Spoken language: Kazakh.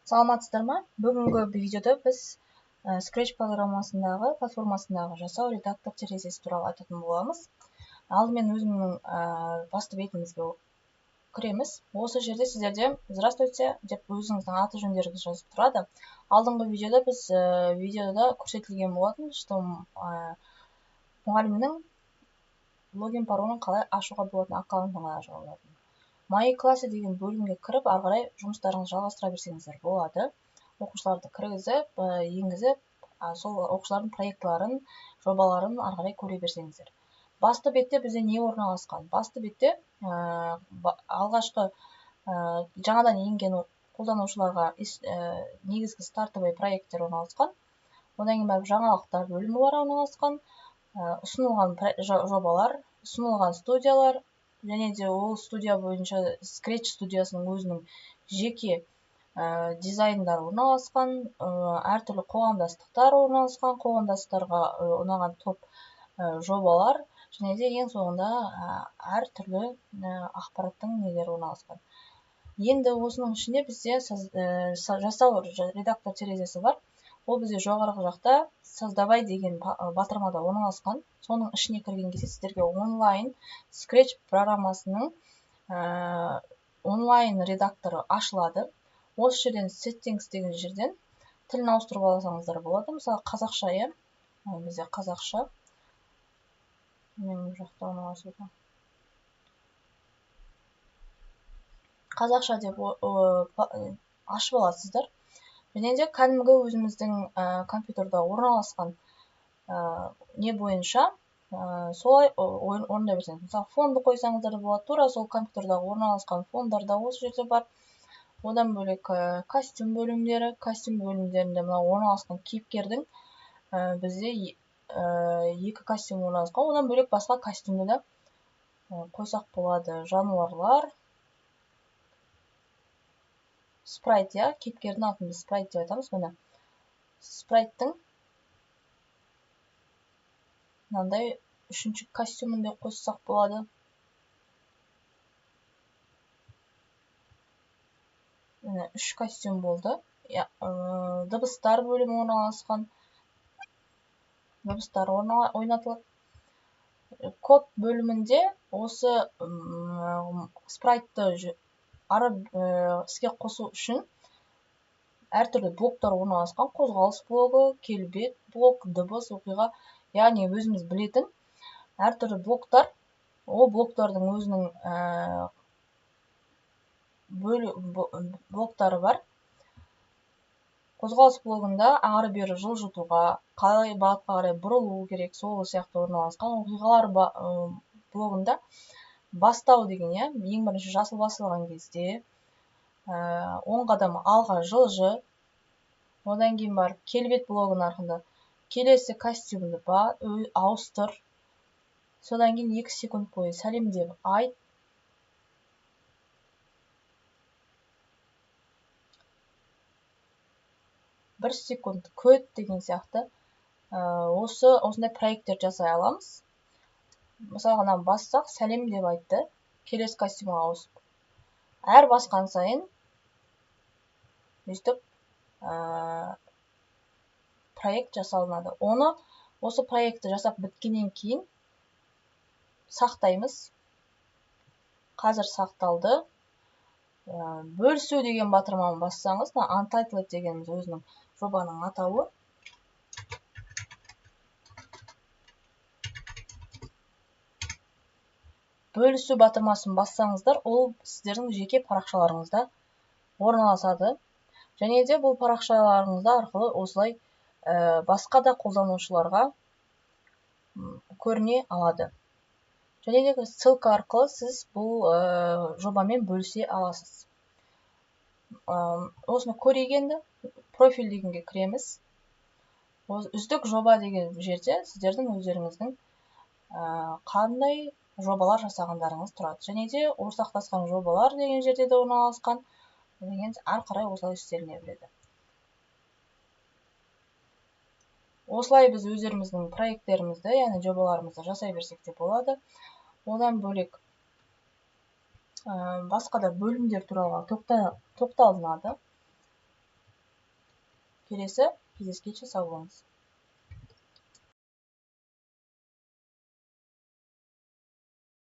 Саламатсыздар ма? Бүгінгі видеода біз Scratch платформасындағы жасау редактор терезесі туралы айтатын боламыз. Алдымен өзімнің басты бетімізге кіреміз. Осы жерде сіздерде «Здравствуйте» деп өзіңіздің аты жөндеріңіз жазып тұрады. Алдыңғы видеода біз видеода көрсетілген болатын, что мұғалімнің логин паролін қалай ашуға болатын, аккаунтын қалай ашуға болатын. Мои классы деген бөлімге кіріп, ары қарай жұмыстарыңызды жалғастыра берсеңіздер болады. Оқушыларды кіргізіп, енгізіп, сол оқушылардың проектларын, жобаларын ары қарай көре берсеңіздер. Басты бетте бізде не орналасқан? Басты бетте алғашқы жаңадан енген қолданушыларға негізгі стартовый проекттер орналасқан. Одан кейін барып жаңалықтар бөлімі бар орналасқан, ұсынылған жобалар, ұсынылған студиялар, және де ол студия бойынша Scratch студиясының өзінің жеке дизайндары орналасқан, әртүрлі қоғамдастықтар орналасқан, қоғамдастықтарға ұнаған топ жобалар, және де ең соңында әртүрлі ақпараттың нелері орналасқан. Енді осының ішінде бізде жасау редактор терезесі бар. Ол бізде жоғарғы жақта создавай деген батырмада орналасқан. Соның ішіне кірген кезде сіздерге онлайн Scratch программасының онлайн редакторы ашылады. Осы жерден settings деген жерден тілін ауыстырып алсаңыздар болады. Мысалы қазақша, бізде қазақша. Мен жақта орналасуда. Қазақша деп ашып аласыздар. Және де кәдімгі өзіміздің компьютерда орналасқан не бойынша солай орындай берсеңіз. Мысалы фонды қойсаңыздар болады. Тура сол компьютердағы орналасқан фондар да осы жерде бар. Одан бөлек костюм бөлімдері, костюм бөлімдерінде мына орналасқан кейіпкердің бізде екі костюм орналасқан. Одан бөлек басқа костюмді да қойсақ болады. Жануарлар, спрайт, кейіпкердің атын біз спрайт деп айтамыз. Міне спрайттың мынандай үшінші костюмін де қоссақ болады. Міне 3 костюм болды. Дыбыстар бөлімі орналасқан. Дыбыстар ойнатылады. Код бөлімінде осы спрайтты іске қосу үшін әртүрлі блоктар орналасқан. Қозғалыс блогы, келбет блок, дыбыс, оқиға, яғни өзіміз білетін әртүрлі блоктар. Ол блоктардың өзінің блоктары бар. Қозғалыс блогында ары бері жылжытуға, қалай бағытқа қарай бұрылу керек, сол сияқты орналасқан. Оқиғалар блогында бастау деген, ең бірінші жасыл басылған кезде, оң қадам алға жылжы. Одан кейін барып келбет блогының арқында келесі костюмді ауыстыр. Содан кейін 2 секунд бойы сәлемдеп айт. Бір секунд көт деген сияқты осындай проекттер жасай аламыз. Мысалға бассақ, сәлем деп айтты, келесі костюмға ауысып. Әр басқан сайын өстіп проект жасалынады. Осы проектті жасап біткеннен кейін сақтаймыз. Қазір сақталды. Бөлісу деген батырманы бассаңыз, Untitled дегеніміз өзінің жобаның атауы. Бөлісу батырмасын бассаңыздар, ол сіздердің жеке парақшаларыңызда орналасады. Және де бұл парақшаларыңызда арқылы осылай басқа да қолданушыларға көріне алады. Және де ссылка арқылы сіз бұл жобамен бөлісе аласыз. Осыны көрегенді профиль дегенге кіреміз. Үздік жоба деген жерде сіздердің өздеріңіздің қандай жобалар жасағандарыңыз тұрады. Және де ортақтасқан жобалар деген жерде де орналасқан. Деген ары қарай осылай істеліне береді. Осылай біз өздеріміздің проекттерімізді, яғни жобаларымызды жасай берсек те болады. Одан бөлек басқа да бөлімдер туралы тоқталынады. келесі кездескенше сау болыңыз.